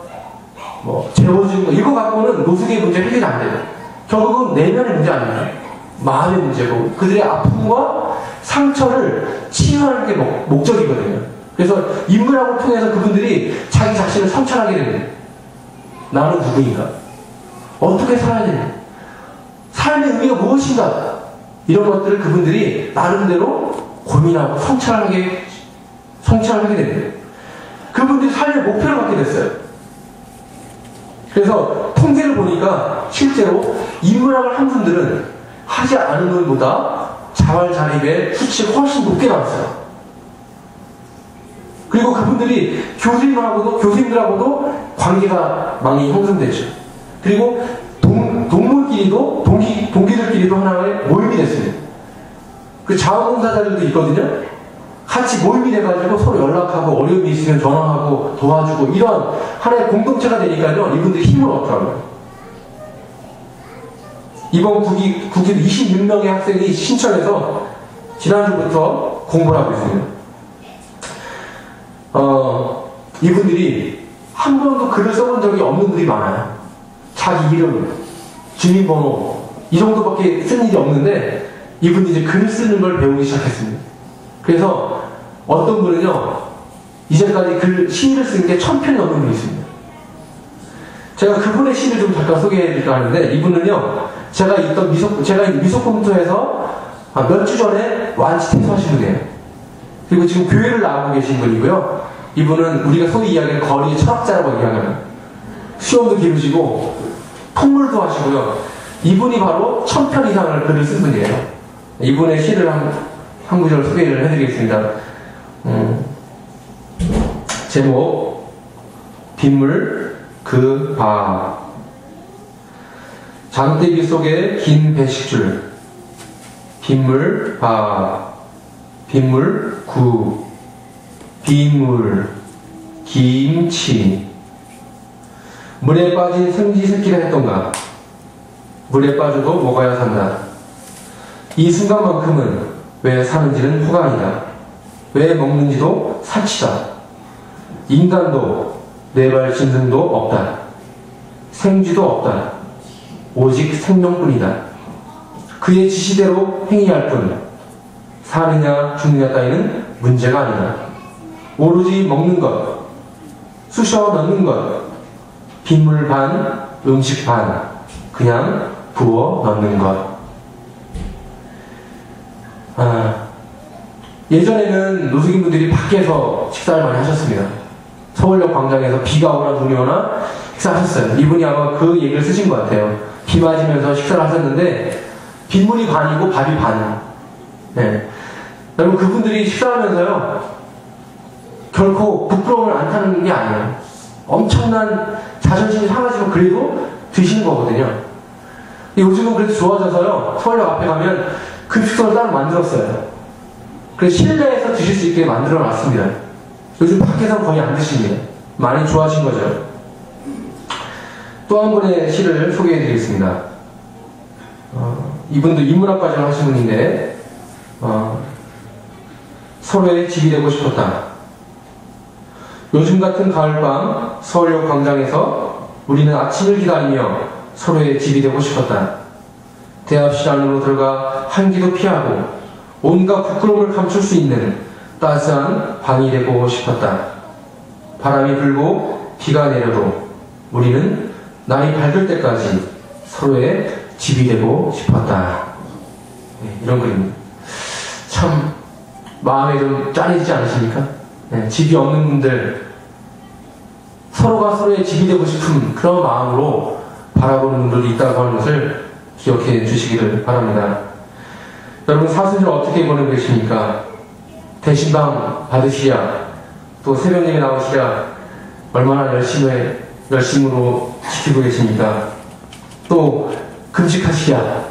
재워주는 거, 이거 갖고는 노숙의 문제 해결이 안 돼요. 결국은 내면의 문제 아닙니다. 마음의 문제고, 그들의 아픔과 상처를 치유하는 게 목적이거든요. 그래서 인문학을 통해서 그분들이 자기 자신을 성찰하게 됩니다. 나는 누구인가? 어떻게 살아야 되는가? 삶의 의미가 무엇인가? 이런 것들을 그분들이 나름대로 고민하고 성찰하게 됩니다. 그분들이 삶의 목표를 갖게 됐어요. 그래서 통계를 보니까 실제로 인문학을 한 분들은 하지 않은 분보다 자활자립의 수치가 훨씬 높게 나왔어요. 그리고 그분들이 교수님들하고도 관계가 많이 형성되죠. 그리고 친구끼리도, 동기들끼리도 하나의 모임이 됐습니다. 그 자원봉사자들도 있거든요. 같이 모임이 돼가지고 서로 연락하고 어려움이 있으면 전화하고 도와주고 이런 하나의 공동체가 되니까요. 이분들이 힘을 얻더라고요. 이번 국기도 26명의 학생이 신청해서 지난주부터 공부를 하고 있습니다. 이분들이 한 번도 글을 써본 적이 없는 분들이 많아요. 자기 이름, 주민번호 이 정도밖에 쓴 일이 없는데 이분들이 이제 글 쓰는 걸 배우기 시작했습니다. 그래서 어떤 분은요, 이제까지 시를 쓴 게 1000편이 넘는 분이 있습니다. 제가 그분의 시를 좀 잠깐 소개해드릴까 하는데, 이분은요, 제가 있는 미소컴퓨터에서 몇 주 전에 완치 퇴소하신 분이에요. 그리고 지금 교회를 나가고 계신 분이고요. 이분은 우리가 소위 이야기하는 거리 철학자라고 이야기하는, 수염도 기르시고 통물도 하시고요. 이분이 바로 1000편 이상을 글을 쓴 분이에요. 이분의 시를 한 구절 소개를 해드리겠습니다. 제목, 빗물 그 바. 장대기 속에 긴 배식줄, 빗물 바, 빗물 구, 빗물 김치. 물에 빠진 생쥐 새끼를 했던가. 물에 빠져도 먹어야 산다. 이 순간만큼은 왜 사는지는 호강이다. 왜 먹는지도 사치다. 인간도 네발 짐승도 없다. 생쥐도 없다. 오직 생명뿐이다. 그의 지시대로 행위할 뿐. 사느냐 죽느냐 따위는 문제가 아니다. 오로지 먹는 것, 쑤셔 넣는 것, 빗물 반, 음식 반, 그냥 부어 넣는 것. 예전에는 노숙인분들이 밖에서 식사를 많이 하셨습니다. 서울역 광장에서 비가 오나 눈이 오나 식사하셨어요. 이분이 아마 그 얘기를 쓰신 것 같아요. 비 맞으면서 식사를 하셨는데 빗물이 반이고 밥이 반. 네. 여러분, 그분들이 식사하면서요, 결코 부끄러움을 안 타는 게 아니에요. 엄청난 자존심이 상하지만 그래도 드시는 거거든요. 요즘은 그래도 좋아져서요, 서울역 앞에 가면 급식소를 따로 만들었어요. 그래서 실내에서 드실 수 있게 만들어 놨습니다. 요즘 밖에서는 거의 안 드십니다. 많이 좋아하신 거죠. 또 한 분의 시를 소개해 드리겠습니다. 이분도 인문학과정을 하신 분인데, 서로의 집이 되고 싶었다. 요즘 같은 가을밤 서울역 광장에서 우리는 아침을 기다리며 서로의 집이 되고 싶었다. 대합실 안으로 들어가 한기도 피하고 온갖 부끄러움을 감출 수 있는 따스한 방이 되고 싶었다. 바람이 불고 비가 내려도 우리는 날이 밝을 때까지 서로의 집이 되고 싶었다. 네, 이런 글입니다. 참 마음에 좀 짠해지지 않으십니까? 네, 집이 없는 분들, 서로가 서로의 집이 되고 싶은 그런 마음으로 바라보는 분들이 있다고 하는 것을 기억해 주시기를 바랍니다. 여러분, 사순절 어떻게 보내고 계십니까? 대신방 받으시랴, 또 새벽 예배 나오시랴, 얼마나 열심으로 지키고 계십니까? 또 금식하시랴,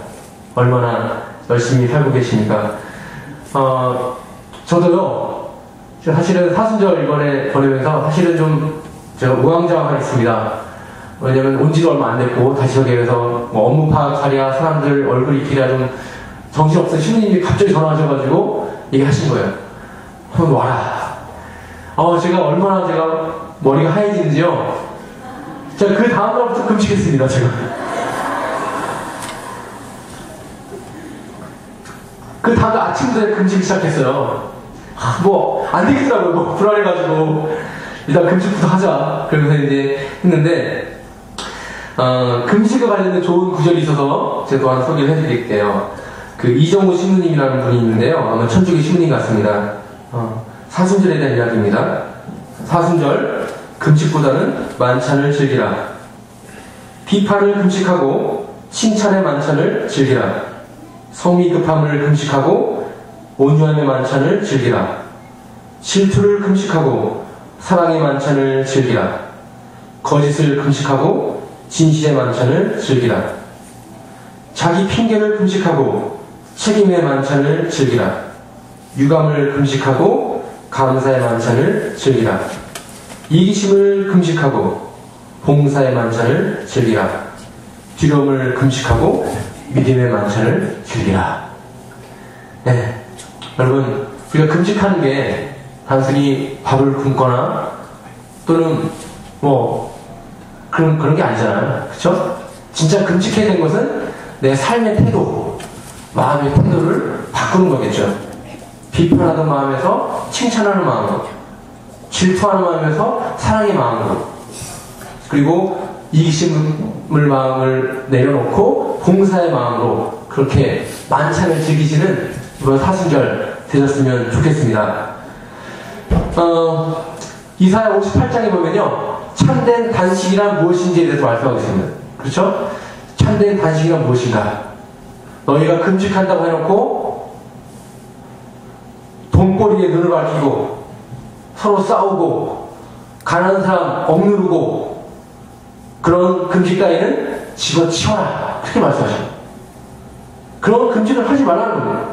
얼마나 열심히 살고 계십니까? 저도요, 사실은 사순절 이번에 보내면서 사실은 좀 제가 우왕좌왕했습니다. 왜냐면 온 지도 얼마 안 됐고, 다시 여기에서 뭐 업무 파악하랴, 사람들 얼굴 익히랴, 좀 정신없는 신부님이 갑자기 전화하셔가지고 얘기하신 거예요. 한번 와라. 제가 얼마나 머리가 하얘지는지요. 제가 그 다음날부터 금식했습니다, 제가. 그 다음날 아침부터 금식 시작했어요. 안 되겠더라고요. 불안해가지고. 일단 금식부터 하자. 그러면서 이제 했는데, 금식과 관련된 좋은 구절이 있어서 제가 또 하나 소개를 해드릴게요. 그 이정우 신부님이라는 분이 있는데요. 아마 천주교 신부님 같습니다. 사순절에 대한 이야기입니다. 사순절, 금식보다는 만찬을 즐기라. 비판을 금식하고 칭찬의 만찬을 즐기라. 성미 급함을 금식하고 온유함의 만찬을 즐기라. 질투를 금식하고 사랑의 만찬을 즐기라. 거짓을 금식하고 진실의 만찬을 즐기라. 자기 핑계를 금식하고 책임의 만찬을 즐기라. 유감을 금식하고 감사의 만찬을 즐기라. 이기심을 금식하고 봉사의 만찬을 즐기라. 두려움을 금식하고 믿음의 만찬을 즐기라. 네, 여러분, 우리가 금식하는 게 단순히 밥을 굶거나 또는 그런 게 아니잖아요. 그쵸? 진짜 금식해야 되는 것은 내 삶의 태도, 마음의 태도를 바꾸는 거겠죠. 비판하는 마음에서 칭찬하는 마음으로, 질투하는 마음에서 사랑의 마음으로, 그리고 이기심을 마음을 내려놓고 봉사의 마음으로 그렇게 만찬을 즐기시는 이번 사순절 되셨으면 좋겠습니다. 이사야 58장에 보면요, 참된 단식이란 무엇인지에 대해서 말씀하고 있습니다. 그렇죠? 참된 단식이란 무엇인가? 너희가 금식한다고 해놓고 돈벌이에 눈을 밝히고 서로 싸우고 가난한 사람 억누르고 그런 금식 따위는 집어치워라. 그렇게 말씀하십니다. 그런 금식을 하지 말라는 겁니다.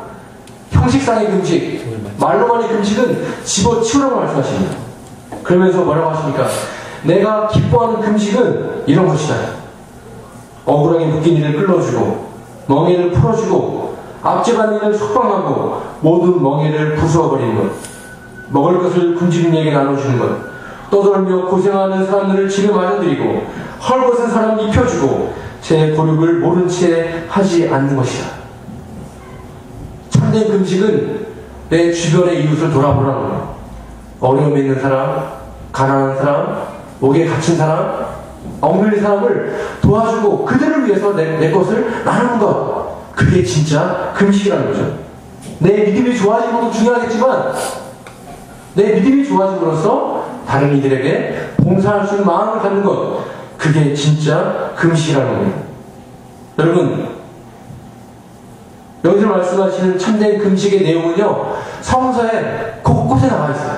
형식상의 금식, 말로만의 금식은 집어치우라고 말씀하십니다. 그러면서 뭐라고 하십니까? 내가 기뻐하는 금식은 이런 것이다. 억울하게 묶인 이를 끌어주고 멍에를 풀어주고 압제받는 이를 석방하고 모든 멍에를 부수어버리는 것, 먹을 것을 굶주린 이에게 나눠주는 것, 떠돌며 고생하는 사람들을 집에 맞아들이고 헐벗은 사람 입혀주고 제 고륙을 모른 채 하지 않는 것이다. 참된 금식은 내 주변의 이웃을 돌아보라는 거야. 어려움에 있는 사람, 가난한 사람, 목에 갇힌 사람, 억눌린 사람을 도와주고 그들을 위해서 내 것을 나누는 것, 그게 진짜 금식이라는 거죠. 내 믿음이 좋아지는 것도 중요하겠지만 내 믿음이 좋아짐으로써 다른 이들에게 봉사할 수 있는 마음을 갖는 것, 그게 진짜 금식이라는 겁니다. 여러분, 여기서 말씀하시는 참된 금식의 내용은요, 성서에 곳곳에 나와 있어요.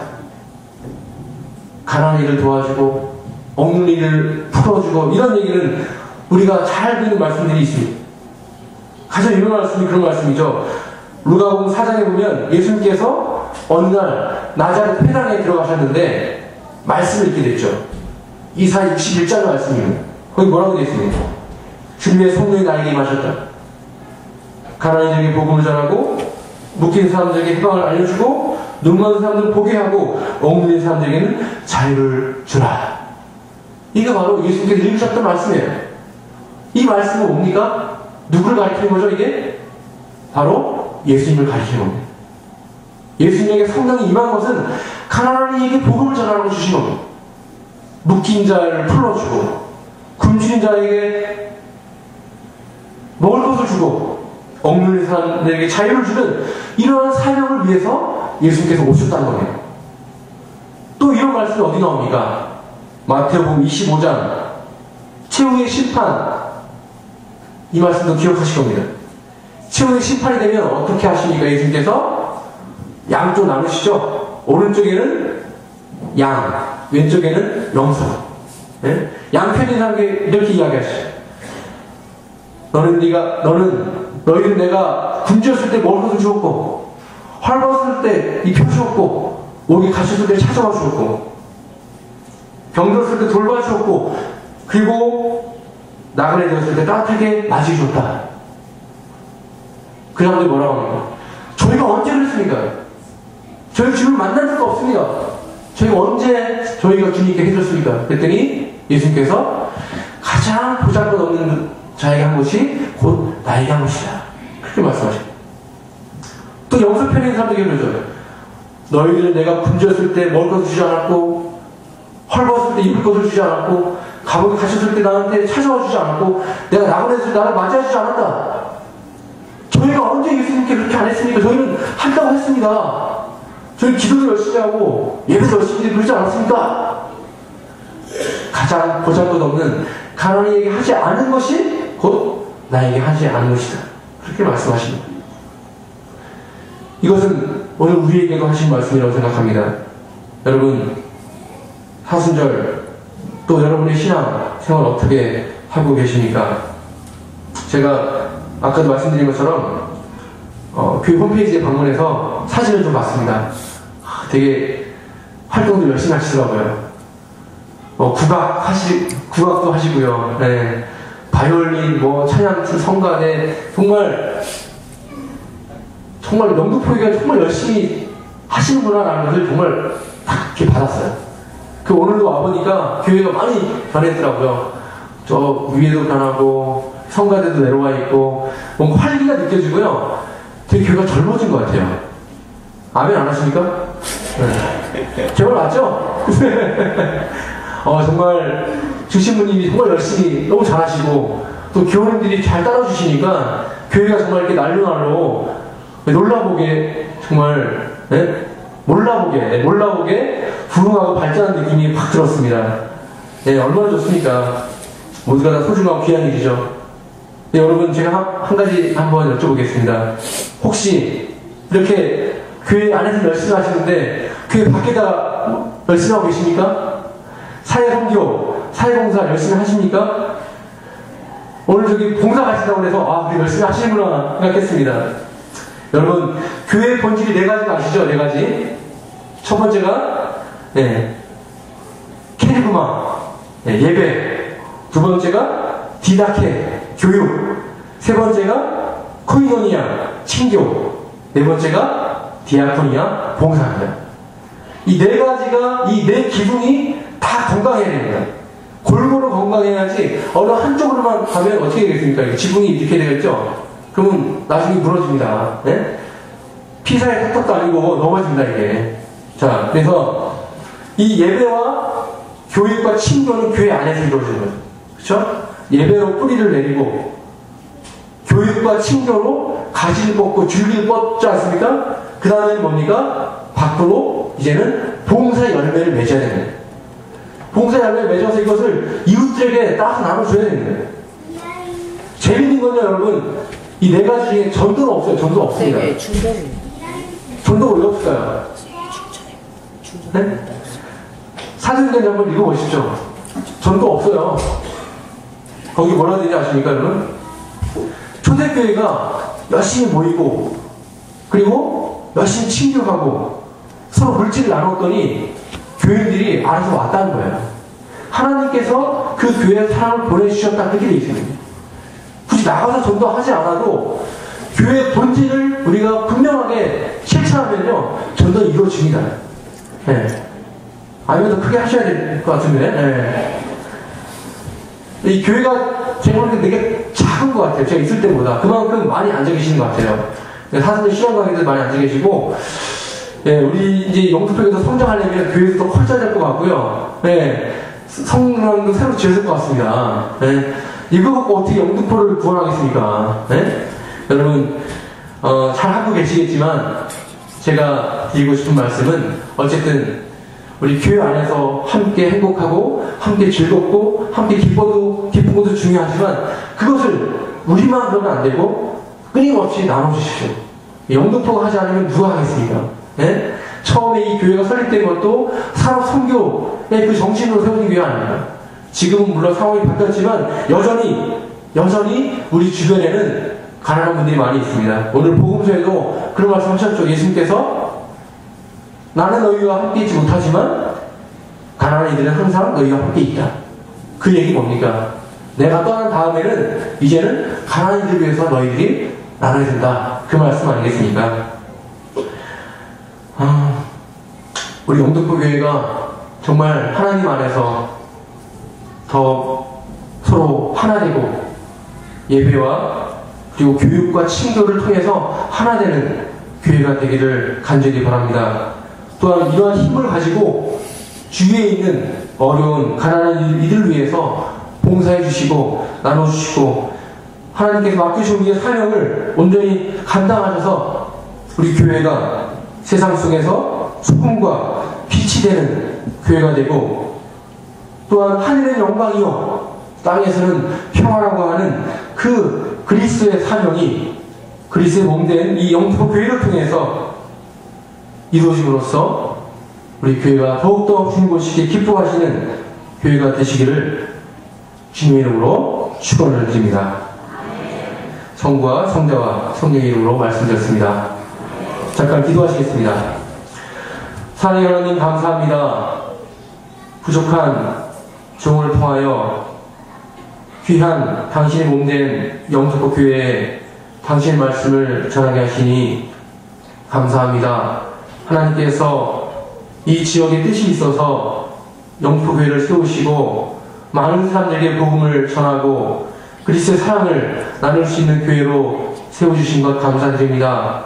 가난한 이를 도와주고 억눌린 이를 풀어주고, 이런 얘기는 우리가 잘 알고 있는 말씀들이 있습니다. 가장 유명한 말씀이 그런 말씀이죠. 루가복음 4장에 보면 예수님께서 어느 날 나자렛 회당에 들어가셨는데 말씀을 읽게 됐죠. 이사야 61장 말씀입니다. 거기 뭐라고 되어 있습니까? 주님의 성령이 나에게 임하셨다. 가난한 이에게 복음을 전하고 묶인 사람들에게 희망을 알려주고 눈 많은 사람들을 보게 하고 억눌린 사람들에게는 자유를 주라. 이게 바로 예수님께서 읽으셨던 말씀이에요. 이 말씀은 뭡니까? 누구를 가리키는 거죠, 이게? 바로 예수님을 가리키는 겁니다. 예수님에게 성령이 임한 것은 가난한 이에게 복음을 전하라고 주신 겁니다. 묶인 자를 풀어주고 굶주린 자에게 먹을 것을 주고 억눌린 사람들에게 자유를 주는 이러한 사명을 위해서 예수님께서 오셨다는 겁니다. 또 이런 말씀이 어디 나옵니까? 마태복음 25장 최후의 심판, 이 말씀도 기억하실 겁니다. 최후의 심판이 되면 어떻게 하십니까? 예수님께서 양쪽 나누시죠. 오른쪽에는 양, 왼쪽에는 염소. 네? 양편인 사람에게 이렇게 이야기하시죠. 너희는 내가 굶주렸을 때 먹을 것을 주었고, 헐벗을 때 입혀주었고, 목이 갇혔을 때 찾아와 주었고, 병들었을 때 돌봐주었고, 그리고 나그네 되었을 때 따뜻하게 맞이해줬다. 그 사람들이 뭐라고 합니까? 저희가 언제 그랬습니까? 저희 주님을 만난 적도 없습니다. 저희가 언제 저희가 주님께 해줬습니까? 그랬더니 예수님께서 가장 보잘것없는 자에게 한 것이 곧 나에게 한 것이다. 그렇게 말씀하십니다. 또 영서편에 있는 사람들에게 그러죠. 너희들은 내가 굶주렸을 때 먹을 것을 주지 않았고, 헐벗을 때 입을 것을 주지 않았고, 감옥에 갇혔을 때 나한테 찾아와 주지 않았고, 내가 나그네에서 나를 맞이해 주지 않았다. 저희가 언제 예수님께 그렇게 안 했습니까? 저희는 한다고 했습니다. 저희 기도도 열심히 하고 예배도 열심히 그러지 않았습니까? 가장 보잘것없는 가난한 이에게 하지 않은 것이 곧 나에게 하지 않은 것이다. 그렇게 말씀하십니다. 이것은 오늘 우리에게도 하신 말씀이라고 생각합니다. 여러분, 사순절 또 여러분의 신앙 생활 어떻게 하고 계십니까? 제가 아까도 말씀드린 것처럼 교회 홈페이지에 방문해서 사진을 좀 봤습니다. 되게 활동도 열심히 하시더라고요. 국악도 하시고요. 네. 바이올린, 찬양, 성가대, 정말 영등포교회가 정말 열심히 하시는구나라는 것을 정말 딱 이렇게 받았어요. 오늘도 와보니까 교회가 많이 변했더라고요. 저 위에도 변하고, 성가대도 내려와 있고, 뭔가 활기가 느껴지고요. 되게 교회가 젊어진 것 같아요. 아멘 안 하십니까? 네. 제발 맞죠? 정말 주신부님이 정말 열심히 너무 잘하시고 또 교우님들이 잘 따라주시니까 교회가 정말 이렇게 날로 놀라보게 정말 몰라보게 부흥하고 발전한 느낌이 확 들었습니다. 네, 얼마나 좋습니까? 모두가 다 소중하고 귀한 일이죠. 네, 여러분 제가 한 가지 한번 여쭤보겠습니다. 혹시 이렇게 교회 안에서 열심히 하시는데 교회 밖에다 열심히 하고 계십니까? 사회선교, 사회봉사 열심히 하십니까? 오늘 저기 봉사 가신다고 해서 우리 열심히 하시는구나 생각했습니다. 여러분 교회의 본질이 4가지가 아시죠? 4가지. 첫 번째가 캐리그마, 예배. 두 번째가 디다케, 교육. 세 번째가 코이노니아, 친교. 네 번째가 디아코니아, 봉사입니다. 이 4가지가, 이 4 기둥이 다 건강해야 됩니다. 골고루 건강해야지 어느 한쪽으로만 가면 어떻게 되겠습니까? 지붕이 이렇게 되겠죠? 그러면 나중에 무너집니다. 네? 피사의 탁탁도 아니고 넘어집니다, 이게. 자, 그래서 이 예배와 교육과 친교는 교회 안에서 이루어지는 거죠. 그렇죠? 예배로 뿌리를 내리고 교육과 친교로 가지를 뻗고 줄기를 뻗지 않습니까? 그 다음에는 뭡니까? 밖으로 이제는 봉사 열매를 맺어야 됩니다. 봉사 열매를 맺어서 이것을 이웃들에게 따서 나눠줘야 됩니다. 재밌는 건요, 여러분. 이 4가지 중에 전도는 없어요. 전도 없습니다. 네, 전도가 왜 없을까요? 네? 사도행전 한번 읽어보십시오. 전도 없어요. 거기 뭐라 되는지 아십니까, 여러분? 초대교회가 열심히 모이고 그리고 열심히 친교하고 서로 물질을 나눴더니 교인들이 알아서 왔다는 거예요. 하나님께서 그 교회에 사람을 보내주셨다 그렇게 되어 있습니다. 굳이 나가서 전도하지 않아도 교회의 본질을 우리가 분명하게 실천하면요 전도는 이루어집니다. 네. 아니면 더 크게 하셔야 될 것 같은데. 네. 이 교회가 제가 보기엔 되게 작은 것 같아요. 제가 있을 때보다 그만큼 많이 앉아 계시는 것 같아요. 사람들 실험 강의들 많이 앉아 계시고, 예, 우리 이제 영등포에서 성장하려면 교회에서 더 커져야 될 것 같고요. 예, 성당도 새로 지어질 것 같습니다. 예, 이거 갖고 어떻게 영등포를 구원하겠습니까? 예? 여러분, 잘 하고 계시겠지만, 제가 드리고 싶은 말씀은, 어쨌든, 우리 교회 안에서 함께 행복하고, 함께 즐겁고, 함께 기쁜 것도 중요하지만, 그것을 우리만 그러면 안 되고, 끊임없이 나눠주십시오. 영등포가 하지 않으면 누가 하겠습니까? 예? 처음에 이 교회가 설립된 것도 산업 선교의 그 정신으로 세워진 교회 아닙니다. 지금은 물론 상황이 바뀌었지만 여전히 우리 주변에는 가난한 분들이 많이 있습니다. 오늘 복음서에도 그런 말씀 하셨죠. 예수님께서 나는 너희와 함께 있지 못하지만 가난한 이들은 항상 너희와 함께 있다. 그 얘기 뭡니까? 내가 떠난 다음에는 이제는 가난한 이들을 위해서 너희들이 나눠야 된다. 그 말씀 아니겠습니까? 우리 영등포 교회가 정말 하나님 안에서 더 서로 하나 되고 예배와 그리고 교육과 친교를 통해서 하나 되는 교회가 되기를 간절히 바랍니다. 또한 이러한 힘을 가지고 주위에 있는 어려운 가난한 이들을 위해서 봉사해 주시고 나눠주시고 하나님께서 맡기신 우리의 사명을 온전히 감당하셔서 우리 교회가 세상 속에서 소금과 빛이 되는 교회가 되고 또한 하늘은 영광이요 땅에서는 평화라고 하는 그 그리스도의 사명이 그리스도의 몸된 이 영등포 교회를 통해서 이루어짐으로써 우리 교회가 더욱더 주님 보시기에 기뻐하시는 교회가 되시기를 주님의 이름으로 축원을 드립니다. 성부와 성자와 성령의 이름으로 말씀드렸습니다. 잠깐 기도하시겠습니다. 사랑의 하나님 감사합니다. 부족한 종을 통하여 귀한 당신의 몸된 영특복교회에 당신의 말씀을 전하게 하시니 감사합니다. 하나님께서 이 지역에 뜻이 있어서 영특복교회를 세우시고 많은 사람들에게 복음을 전하고 그리스도의 사랑을 나눌 수 있는 교회로 세워주신 것 감사드립니다.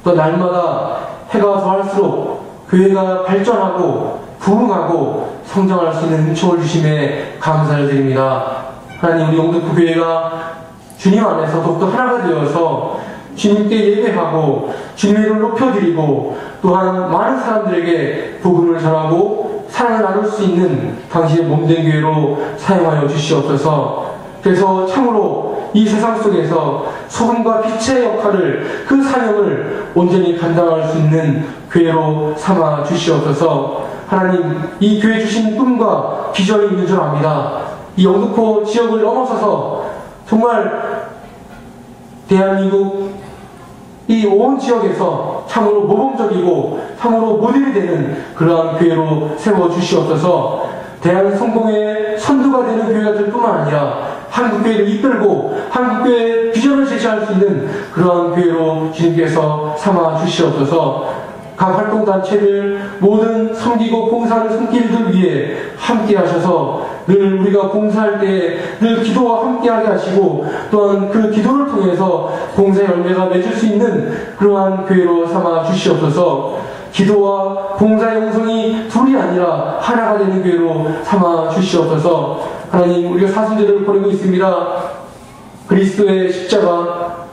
또 날마다 해가 더할수록 교회가 발전하고 부흥하고 성장할 수 있는 은총을 주심에 감사를 드립니다. 하나님, 우리 영특복교회가 주님 안에서 더욱더 하나가 되어서 주님께 예배하고 주님의 이름을 높여드리고 또한 많은 사람들에게 복음을 전하고 사랑을 나눌 수 있는 당신의 몸된 교회로 사용하여 주시옵소서. 그래서 참으로 이 세상 속에서 소금과 빛의 역할을, 그 사명을 온전히 감당할 수 있는 교회로 삼아 주시옵소서. 하나님, 이 교회 주신 꿈과 비전이 있는 줄 압니다. 이 영등포 지역을 넘어서서 정말 대한민국 이 온 지역에서 참으로 모범적이고 참으로 모델이 되는 그러한 교회로 세워주시옵소서. 대한 성공의 선두가 되는 교회가 될 뿐만 아니라 한국교회를 이끌고 한국교회의 비전을 제시할 수 있는 그러한 교회로 주님께서 삼아 주시옵소서. 각 활동단체를 모든 섬기고 봉사를 섬길 들 위해 함께 하셔서 늘 우리가 봉사할 때 늘 기도와 함께하게 하시고 또한 그 기도를 통해서 봉사의 열매가 맺을 수 있는 그러한 교회로 삼아 주시옵소서. 기도와 봉사의 영성이 둘이 아니라 하나가 되는 교회로 삼아 주시옵소서. 하나님, 우리가 사순절을 보내고 있습니다. 그리스도의 십자가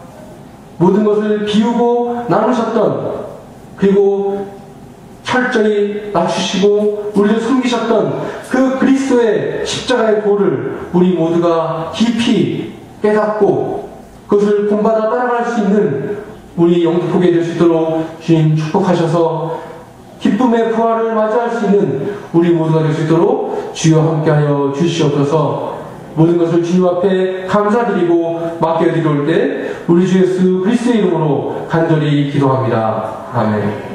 모든 것을 비우고 나누셨던, 그리고 철저히 낮추시고 우리를 섬기셨던 그 그리스도의 십자가의 도를 우리 모두가 깊이 깨닫고 그것을 본받아 따라갈 수 있는 우리 영특복교회 될 수 있도록 주님 축복하셔서 기쁨의 부활을 맞이할 수 있는 우리 모두가 될 수 있도록 주여 함께하여 주시옵소서. 모든 것을 주님 앞에 감사드리고 맡겨드릴 때 우리 주 예수 그리스도의 이름으로 간절히 기도합니다. 아멘.